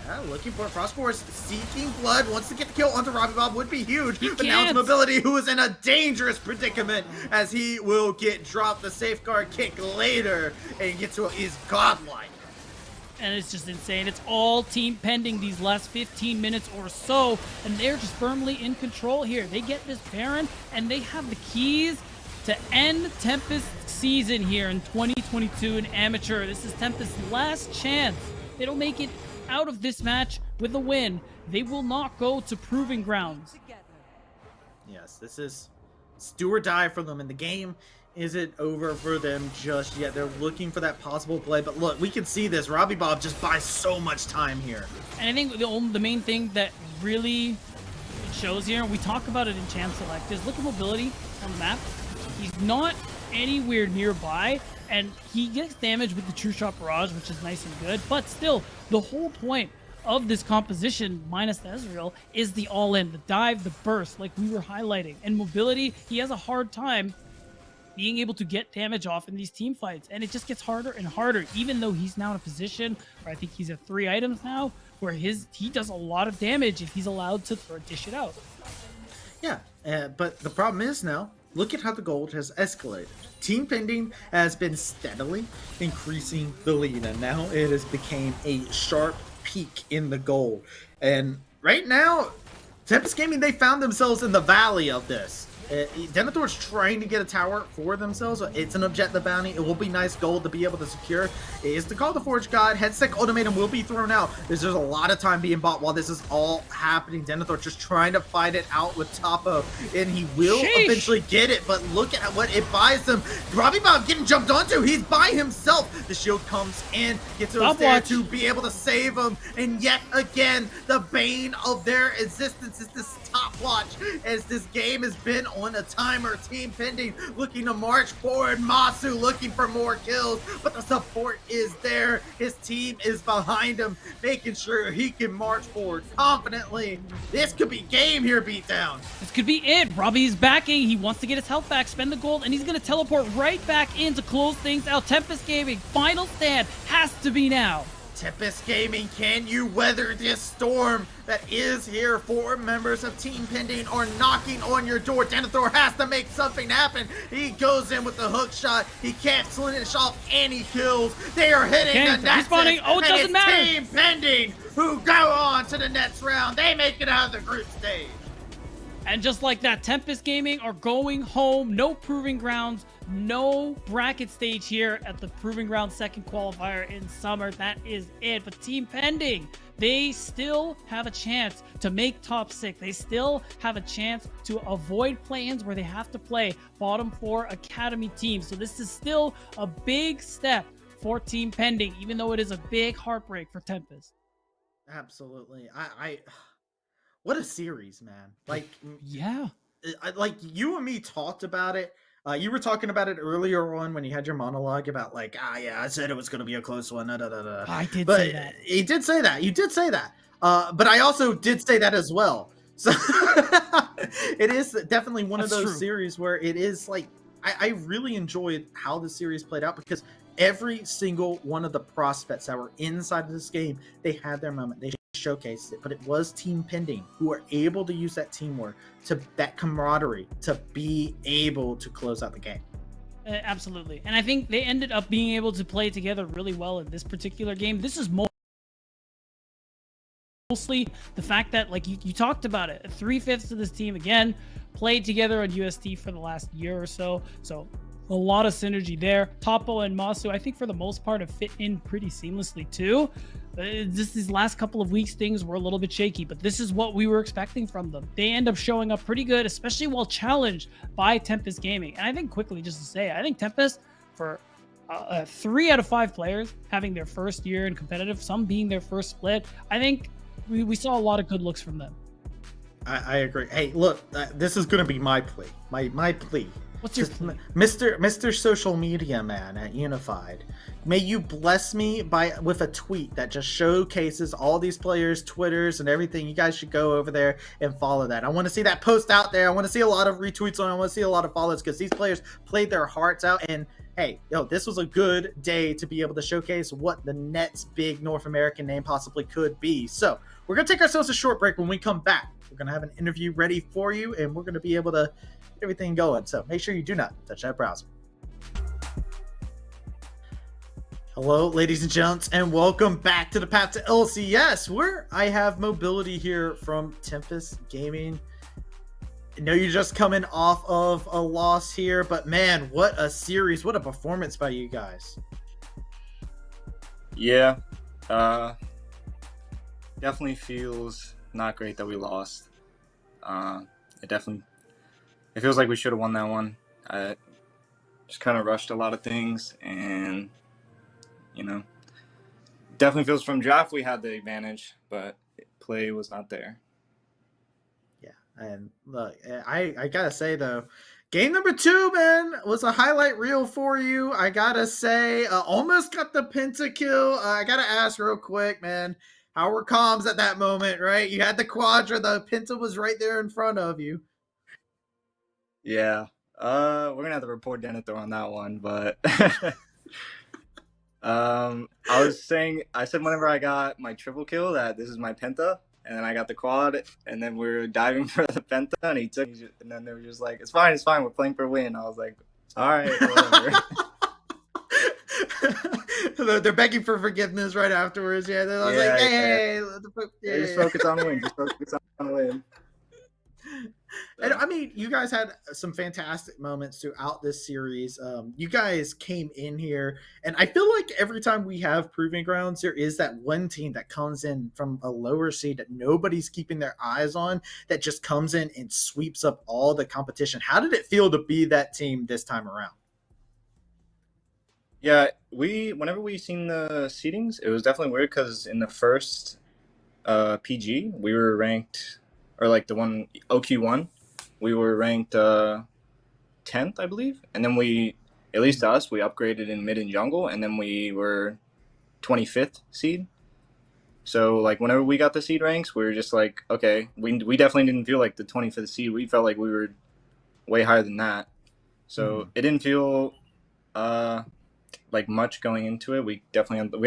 Yeah, looking for Frostforce, seeking blood, wants to get the kill onto Robbie Bob, would be huge. But now it's Mobility, who is in a dangerous predicament as he will get dropped the safeguard kick later and get to his godlike. And it's just insane. It's all team pending these last 15 minutes or so, and they're just firmly in control here. They get this Baron, and they have the keys to end Tempest's season here in 2022 in Amateur. This is Tempest's last chance. They don't make it out of this match with a win. They will not go to Proving Grounds. Yes, this is do or die for them in the game. Isn't over for them just yet. They're looking for that possible play, but look, we can see this. Robbie Bob just buys so much time here. And I think the main thing that really shows here, we talk about it in Champ Select, is look at Mobility on the map. He's not anywhere nearby, and he gets damage with the True Shot Barrage, which is nice and good, but still, the whole point of this composition, minus the Ezreal, is the all-in, the dive, the burst, like we were highlighting. And Mobility, he has a hard time being able to get damage off in these team fights, and it just gets harder and harder, even though he's now in a position where I think he's at 3 items now, where he does a lot of damage if he's allowed to dish it out. Yeah, but the problem is now, look at how the gold has escalated. Team Pending has been steadily increasing the lead, and now it has become a sharp peak in the gold. And right now, Tempest Gaming, they found themselves in the valley of this. Denethor's trying to get a tower for themselves. It's an objective bounty. It will be nice gold to be able to secure. It is to call the Forge God. Headstick ultimatum will be thrown out. There's just a lot of time being bought while this is all happening. Denethor just trying to fight it out with Topo, and he will eventually get it, but look at what it buys them. Robbie Bob getting jumped onto. He's by himself. The shield comes in, gets us there to be able to save him, and yet again, the bane of their existence is this stopwatch, as this game has been on a timer. Team Pending looking to march forward. Masu looking for more kills, but the support is there. His team is behind him, making sure he can march forward confidently. This could be game here, Beatdown. This could be it. Robbie's backing. He wants to get his health back, spend the gold, and he's going to teleport right back in to close things out. Tempest Gaming, final stand has to be now. Tempest Gaming, can you weather this storm that is here? 4 members of Team Pending are knocking on your door. Denethor has to make something happen. He goes in with the hook shot. He can't finish off any kills. They are hitting the nets. Oh, it doesn't matter. Team Pending who go on to the next round. They make it out of the group stage. And just like that, Tempest Gaming are going home. No Proving Grounds, no bracket stage here at the Proving Grounds second qualifier in summer. That is it. But Team Pending, they still have a chance to make top 6. They still have a chance to avoid play-ins where they have to play bottom 4 academy teams. So this is still a big step for Team Pending, even though it is a big heartbreak for Tempest. Absolutely. What a series, man. Like, yeah. Like, you and me talked about it. You were talking about it earlier on when you had your monologue about, like, yeah, I said it was going to be a close one. I did say that. You did say that. You did say that. But I also did say that as well. So it is definitely one of those series where it is, like, I really enjoyed how the series played out, because every single one of the prospects that were inside of this game, they had their moment. They showcased it, but it was Team Pending who were able to use that teamwork, to that camaraderie, to be able to close out the game. Absolutely. And I think they ended up being able to play together really well in this particular game. This is mostly the fact that, like you talked about it, 3/5 of this team again played together on UST for the last year or so. So a lot of synergy there. Topo and Masu, I think for the most part, have fit in pretty seamlessly too. Just these last couple of weeks, things were a little bit shaky, but this is what we were expecting from them. They end up showing up pretty good, especially while challenged by Tempest Gaming. And I think quickly, just to say, I think Tempest, for 3 out of 5 players having their first year in competitive, some being their first split, I think we saw a lot of good looks from them. I agree. Hey, look, this is gonna be my plea. My plea. What's your plea? Mr. Social Media Man at Unified, may you bless me with a tweet that just showcases all these players' Twitters and everything. You guys should go over there and follow that. I want to see that post out there. I want to see a lot of retweets on it. I want to see a lot of follows because these players played their hearts out. And hey, this was a good day to be able to showcase what the Nets' big North American name possibly could be. So we're gonna take ourselves a short break. When we come back, we're gonna have an interview ready for you, and we're gonna be able to everything going. So make sure you do not touch that browser. Hello, ladies and gents, and welcome back to the Path to LCS, where I have mobility here from Tempest Gaming. I know you're just coming off of a loss here, but man, what a series, what a performance by you guys. Yeah, definitely feels not great that we lost. It feels like we should have won that one. I just kind of rushed a lot of things, and definitely feels from draft we had the advantage, but play was not there. Yeah, and look, I gotta say though, game number 2, man, was a highlight reel for you. I gotta say, almost got the pentakill. I gotta ask real quick, man, how were comms at that moment, right? You had the quadra, the penta was right there in front of you. Yeah, we're gonna have to report Denethor on that one, but I said whenever I got my triple kill that this is my penta, and then I got the quad, and then we were diving for the penta, and then they were just like, it's fine, we're playing for a win. I was like, all right, whatever. They're begging for forgiveness right afterwards. Yeah, they're like, hey, just focus on win. Just focus on win. And I mean, you guys had some fantastic moments throughout this series. You guys came in here, and I feel like every time we have Proving Grounds, there is that one team that comes in from a lower seed that nobody's keeping their eyes on, that just comes in and sweeps up all the competition. How did it feel to be that team this time around? Yeah, whenever we seen the seedings, it was definitely weird because in the first PG, we were ranked, or like the one OQ1, we were ranked 10th, I believe. And then at least us, we upgraded in mid and jungle, and then we were 25th seed. So like whenever we got the seed ranks, we were just like, okay, we definitely didn't feel like the 25th seed. We felt like we were way higher than that. So it didn't feel like much going into it. We had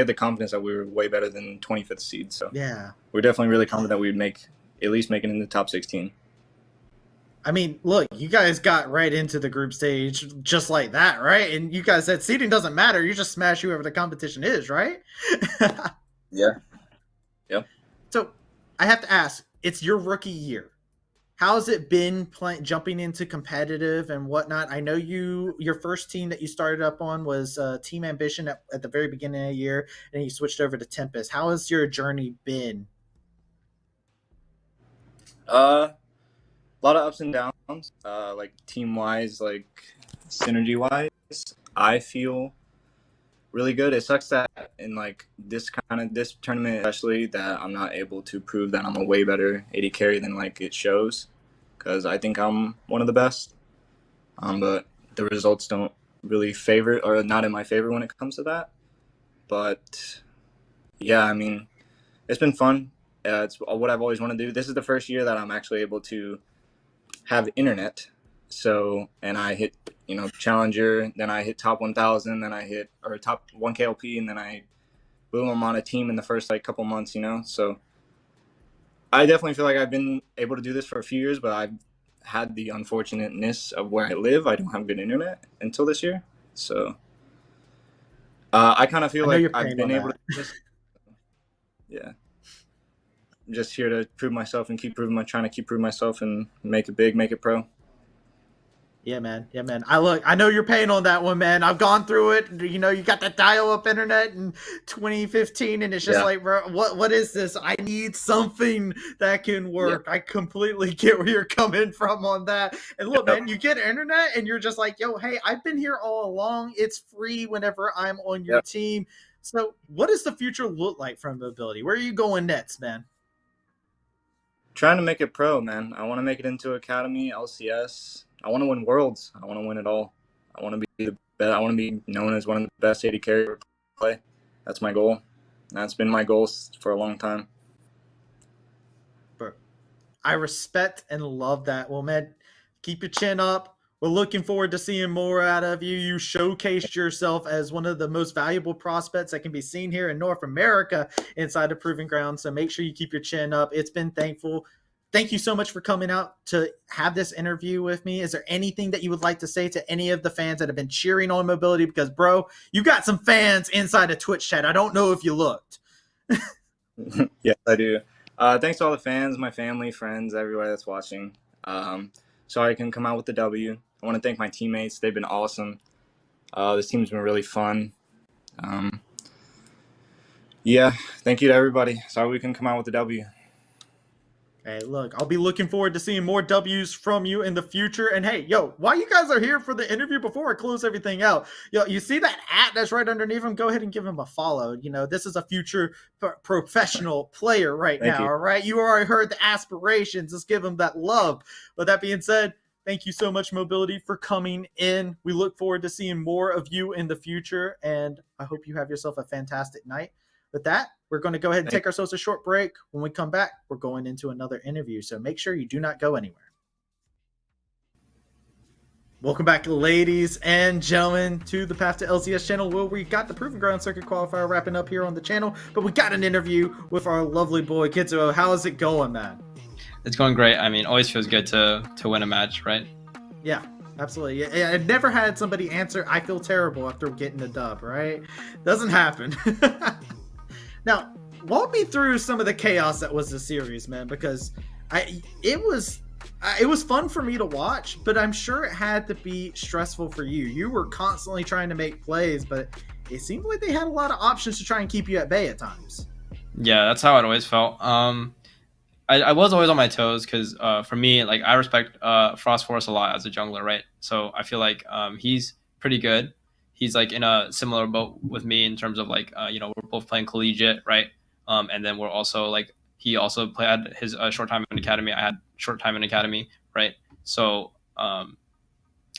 the confidence that we were way better than 25th seed. So yeah, we're definitely really confident we would at least make it in the top 16. I mean, look, you guys got right into the group stage just like that, right? And you guys said seeding doesn't matter. You just smash whoever the competition is, right? Yeah. Yep. So I have to ask, it's your rookie year. How's it been jumping into competitive and whatnot? I know your first team that you started up on was Team Ambition at the very beginning of the year, and you switched over to Tempest. How has your journey been? A lot of ups and downs, like team-wise, like synergy-wise. I feel really good. It sucks that in like this tournament especially that I'm not able to prove that I'm a way better AD carry than like it shows, because I think I'm one of the best. But the results don't really favor, or not in my favor when it comes to that. But yeah, I mean, it's been fun. It's what I've always wanted to do. This is the first year that I'm actually able to have internet. So, and I hit, Challenger, then I hit top 1,000, then I hit, or top 1KLP, and then boom, I'm on a team in the first like couple months, So I definitely feel like I've been able to do this for a few years, but I've had the unfortunateness of where I live. I don't have good internet until this year. So I kind of feel like I've been able to do this. Yeah. I'm just here to prove myself and trying to keep proving myself and make it big, make it pro. Yeah, man. I know you're paying on that one, man. I've gone through it. You got that dial-up internet in 2015, and it's just like, bro, what is this? I need something that can work. I completely get where you're coming from on that. And look, man, you get internet, and you're just like, yo, hey, I've been here all along. It's free whenever I'm on your team. So what does the future look like from mobility? Where are you going next, man? Trying to make it pro, man. I want to make it into Academy, LCS. I want to win Worlds. I want to win it all. I want to be the best. I want to be known as one of the best AD carriers to play. That's my goal. That's been my goal for a long time. I respect and love that. Well, man, keep your chin up. We're looking forward to seeing more out of you. You showcased yourself as one of the most valuable prospects that can be seen here in North America inside of Proving Ground. So make sure you keep your chin up. It's been thankful. Thank you so much for coming out to have this interview with me. Is there anything that you would like to say to any of the fans that have been cheering on Mobility? Because, bro, you got some fans inside of Twitch chat. I don't know if you looked. Yes, I do. Thanks to all the fans, my family, friends, everybody that's watching. Sorry I couldn't come out with the W. I want to thank my teammates. They've been awesome. This team's been really fun. Yeah, thank you to everybody. Sorry we couldn't come out with the W. Hey, look, I'll be looking forward to seeing more W's from you in the future. And hey, yo, while you guys are here for the interview, before I close everything out, yo, you see that @ that's right underneath him? Go ahead and give him a follow. You know, this is a future professional player right Thank now, you. all right? You already heard the aspirations. Let's give him that love. With that being said, thank you so much, Mobility, for coming in. We look forward to seeing more of you in the future, and I hope you have yourself a fantastic night. With that, we're going to go ahead and take ourselves a short break. When we come back, we're going into another interview, so make sure you do not go anywhere. Welcome back, ladies and gentlemen, to the Path to LCS channel, where we got the Proving Ground Circuit Qualifier wrapping up here on the channel, but we got an interview with our lovely boy, Kitsuo. How is it going, man? It's going great. I mean, always feels good to win a match, right? Yeah, absolutely. Yeah, I've never had somebody answer, I feel terrible after getting a dub, right? Doesn't happen. Now, walk me through some of the chaos that was the series, man, because it was fun for me to watch, but I'm sure it had to be stressful for you. You were constantly trying to make plays, but it seemed like they had a lot of options to try and keep you at bay at times. Yeah, that's how it always felt. I was always on my toes because for me, like, I respect Frost Force a lot as a jungler, right? So I feel like he's pretty good. He's like in a similar boat with me in terms of like we're both playing collegiate, right? And then we're also like he also had his short time in academy. I had short time in academy, right? So I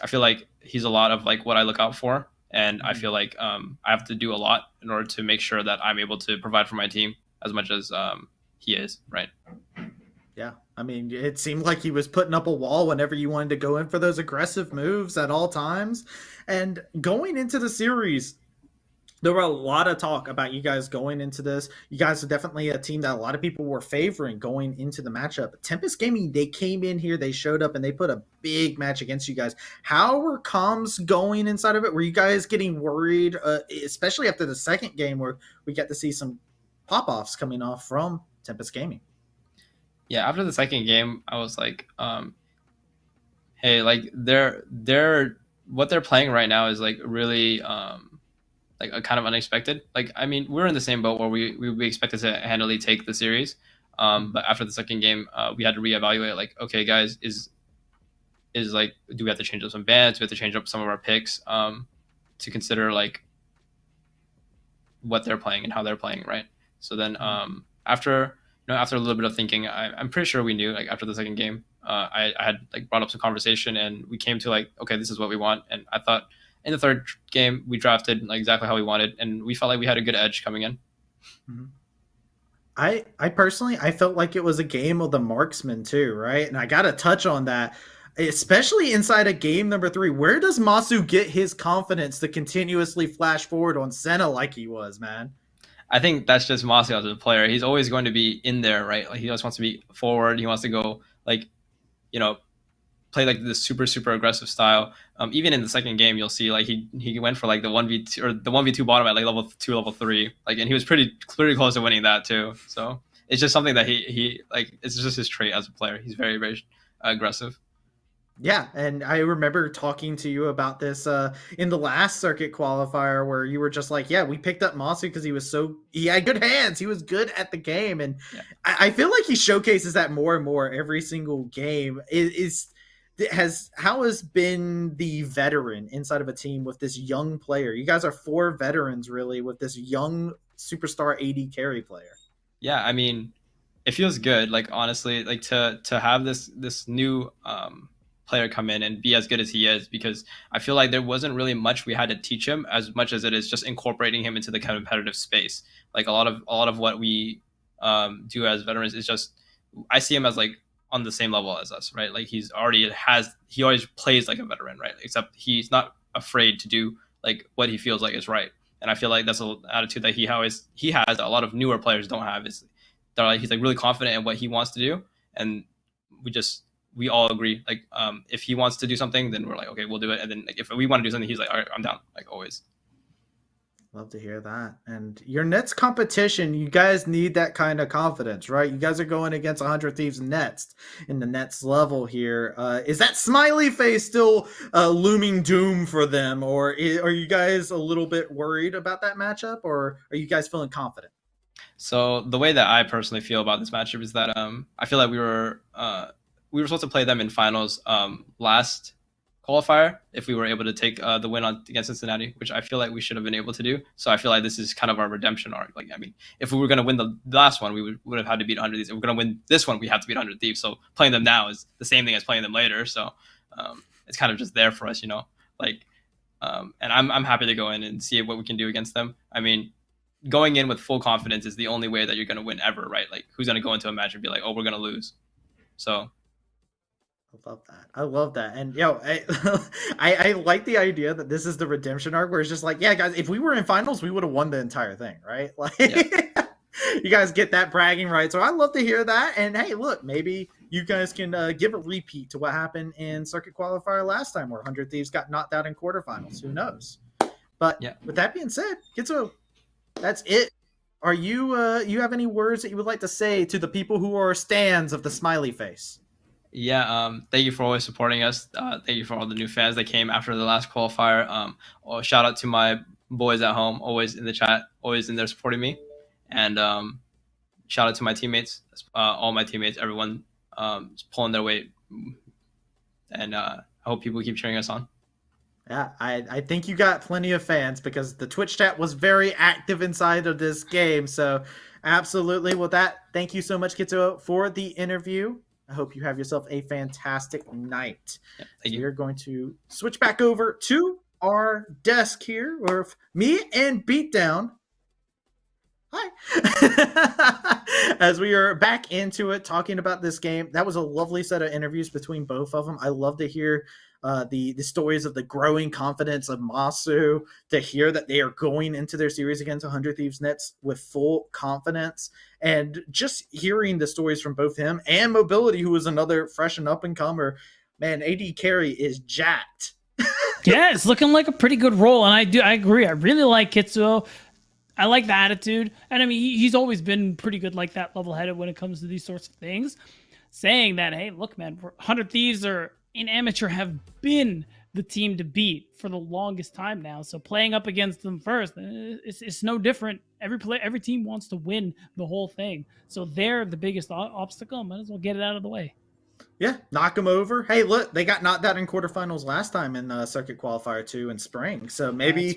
feel like he's a lot of like what I look out for, and I feel like I have to do a lot in order to make sure that I'm able to provide for my team as much as he is, right? Yeah, I mean, it seemed like he was putting up a wall whenever you wanted to go in for those aggressive moves at all times. And going into the series, there were a lot of talk about you guys going into this. You guys are definitely a team that a lot of people were favoring going into the matchup. Tempest Gaming, they came in here, they showed up, and they put a big match against you guys. How were comms going inside of it? Were you guys getting worried, especially after the second game where we get to see some pop-offs coming off from Tempest Gaming? Yeah, after the second game, I was like, hey, like they're what they're playing right now is like really like a kind of unexpected. Like, I mean, we're in the same boat where we expected to handily take the series, but after the second game, we had to reevaluate. Like, okay, guys, is like, do we have to change up some bans? Do we have to change up some of our picks to consider like what they're playing and how they're playing, right? So then after a little bit of thinking, I'm pretty sure we knew, like, after the second game, I had like brought up some conversation and we came to like, okay, this is what we want. And I thought in the third game we drafted like exactly how we wanted, and we felt like we had a good edge coming in. I personally, I felt like it was a game of the marksman too, right? And I got to touch on that, especially inside of game number 3. Where does Masu get his confidence to continuously flash forward on Senna like he was, man? I think that's just Masu as a player. He's always going to be in there, right? Like, he just wants to be forward. He wants to go like, play like this super aggressive style. Even in the second game, you'll see like he went for like the 1v2 or the 1v2 bottom at like level 2, level 3, like, and he was pretty close to winning that too. So it's just something that he like, it's just his trait as a player. He's very aggressive. Yeah, and I remember talking to you about this in the last circuit qualifier where you were just like, yeah, we picked up Masu because he had good hands. He was good at the game. And yeah. I feel like he showcases that more and more every single game. How has been the veteran inside of a team with this young player? You guys are 4 veterans really with this young superstar AD carry player. Yeah, I mean, it feels good. Like honestly, like to have this new player come in and be as good as he is, because I feel like there wasn't really much we had to teach him as much as it is just incorporating him into the competitive space. Like a lot of what we do as veterans is just, I see him as like on the same level as us, right? Like he always plays like a veteran, right? Except he's not afraid to do like what he feels like is right. And I feel like that's an attitude that he has that a lot of newer players don't have. Is they're like, he's like really confident in what he wants to do, and we all agree. Like, if he wants to do something, then we're like, okay, we'll do it. And then like, if we want to do something, he's like, all right, I'm down, like always. Love to hear that. And your Nets competition, you guys need that kind of confidence, right? You guys are going against 100 Thieves Nets in the Nets level here. Is that smiley face still looming doom for them, or are you guys a little bit worried about that matchup, or are you guys feeling confident? So the way that I personally feel about this matchup is that I feel like we were supposed to play them in finals last qualifier if we were able to take the win against Cincinnati, which I feel like we should have been able to do. So I feel like this is kind of our redemption arc. Like, I mean, if we were going to win the last one, we would have had to beat 100 Thieves. If we're going to win this one, we have to beat 100 Thieves. So playing them now is the same thing as playing them later. So it's kind of just there for us, you know. Like, and I'm happy to go in and see what we can do against them. I mean, going in with full confidence is the only way that you're going to win ever, right? Like, who's going to go into a match and be like, oh, we're going to lose? So I love that. And I like the idea that this is the redemption arc where it's just like, yeah, guys, if we were in finals, we would have won the entire thing, right? Like, yeah. You guys get that bragging right. So I love to hear that. And hey, look, maybe you guys can give a repeat to what happened in Circuit Qualifier last time where 100 Thieves got knocked out in quarterfinals. Who knows? But with that being said, Kitsuo, that's it. Are you you have any words that you would like to say to the people who are stands of the smiley face? Yeah, thank you for always supporting us. Thank you for all the new fans that came after the last qualifier. Shout out to my boys at home, always in the chat, always in there supporting me. And shout out to my teammates, all my teammates, everyone is pulling their weight. And I hope people keep cheering us on. Yeah, I think you got plenty of fans because the Twitch chat was very active inside of this game. So absolutely. With that, thank you so much, Kitsuo, for the interview. I hope you have yourself a fantastic night. Yeah, thank you. We're going to switch back over to our desk here with me and Beatdown. Hi. As we are back into it, talking about this game. That was a lovely set of interviews between both of them. I love to hear the stories of the growing confidence of Masu, to hear that they are going into their series against 100 Thieves Nets with full confidence, and just hearing the stories from both him and Mobility, who is another fresh and up-and-comer. Man, AD Carry is jacked. Yeah, it's looking like a pretty good role, and I agree. I really like Kitsuo. I like the attitude, and I mean, he's always been pretty good like that, level-headed when it comes to these sorts of things. Saying that, hey, look, man, 100 Thieves are in amateur have been the team to beat for the longest time now. So playing up against them first, it's no different. Every team wants to win the whole thing. So they're the biggest obstacle. Might as well get it out of the way. Yeah, knock them over. Hey, look, they got knocked out in quarterfinals last time in Circuit Qualifier 2 in spring. So maybe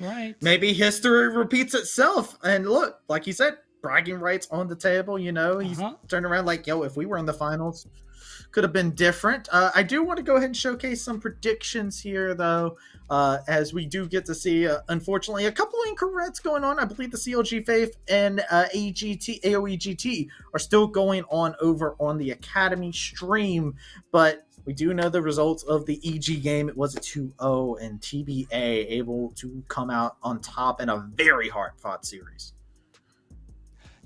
history repeats itself. And look, like you said, bragging rights on the table. You know, he's turned around like, yo, if we were in the finals, could have been different. I do want to go ahead and showcase some predictions here, though, as we do get to see, unfortunately, a couple incorrects going on. I believe the CLG Faith and AOEGT are still going on over on the Academy stream, but we do know the results of the EG game. It was a 2-0, and TBA able to come out on top in a very hard-fought series.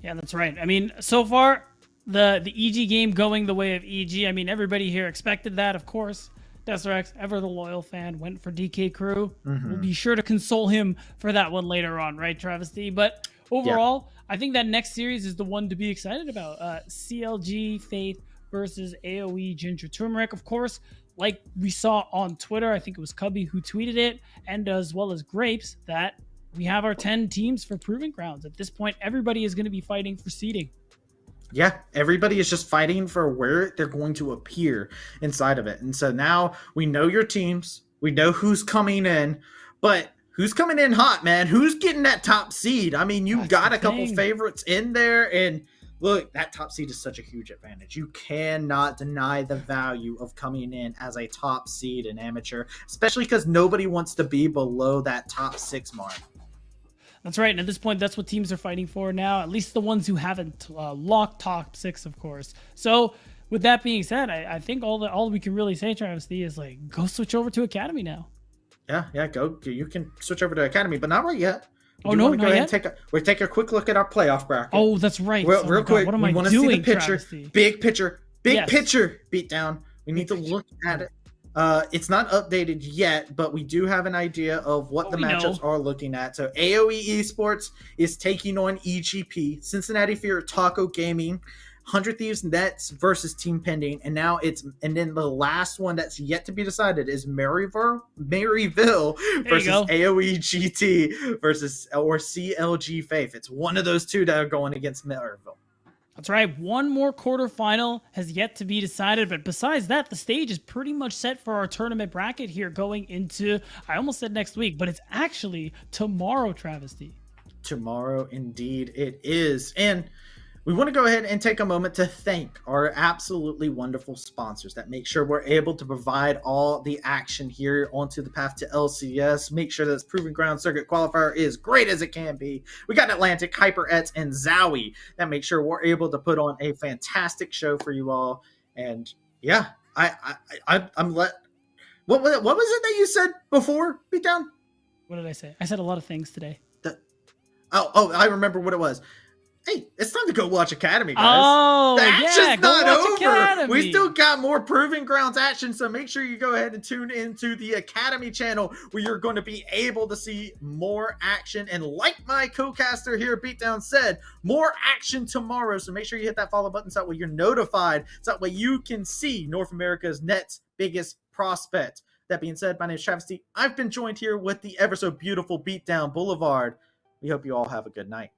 Yeah, that's right. I mean, so far, the EG game going the way of EG. I mean, everybody here expected that, of course. Desrex, ever the loyal fan, went for DK Crew. We'll be sure to console him for that one later on, right, Travesty? But overall, I think that next series is the one to be excited about. CLG Faith versus AOE Ginger Turmeric. Of course, like we saw on Twitter, I think it was Cubby who tweeted it, and as well as Grapes, that we have our 10 teams for Proving Grounds. At this point, everybody is going to be fighting for seeding. Yeah, everybody is just fighting for where they're going to appear inside of it. And so now we know your teams. We know who's coming in. But who's coming in hot, man? Who's getting that top seed? I mean, you've got a couple favorites in there. And look, that top seed is such a huge advantage. You cannot deny the value of coming in as a top seed in amateur, especially because nobody wants to be below that top 6 mark. That's right. And at this point, that's what teams are fighting for now, at least the ones who haven't locked top 6, of course. So with that being said, I think all we can really say, Travis D, is like, go switch over to Academy now. Yeah, go. You can switch over to Academy, but not right yet. No, not yet. We'll take a quick look at our playoff bracket. Oh, that's right. Real quick, what am we I want to doing, see the picture, big picture beatdown. We need to look at it. It's not updated yet, but we do have an idea of what the matchups are looking at. So AOE Esports is taking on EGP, Cincinnati Fear, Taco Gaming, 100 Thieves Nets versus Team Pending, and then the last one that's yet to be decided is Maryville versus AOE GT versus or CLG Faith. It's one of those two that are going against Maryville. That's right. One more quarterfinal has yet to be decided. But besides that, the stage is pretty much set for our tournament bracket here going into, I almost said next week, but it's actually tomorrow, Travis D. Tomorrow, indeed, it is. And we want to go ahead and take a moment to thank our absolutely wonderful sponsors that make sure we're able to provide all the action here onto the path to LCS. Make sure that this Proving Ground Circuit Qualifier is great as it can be. We got Atlantic, HyperX, and Zowie that make sure we're able to put on a fantastic show for you all. And yeah, I'm what was it that you said before, Beatdown? What did I say? I said a lot of things today. I remember what it was. Hey, it's time to go watch Academy, guys. Oh, the action's not over. Academy. We still got more Proving Grounds action, so make sure you go ahead and tune into the Academy channel where you're going to be able to see more action. And like my co-caster here, Beatdown, said, more action tomorrow. So make sure you hit that follow button so that way you're notified, so that way you can see North America's next biggest prospect. That being said, my name is Travis D. I've been joined here with the ever so beautiful Beatdown Boulevard. We hope you all have a good night.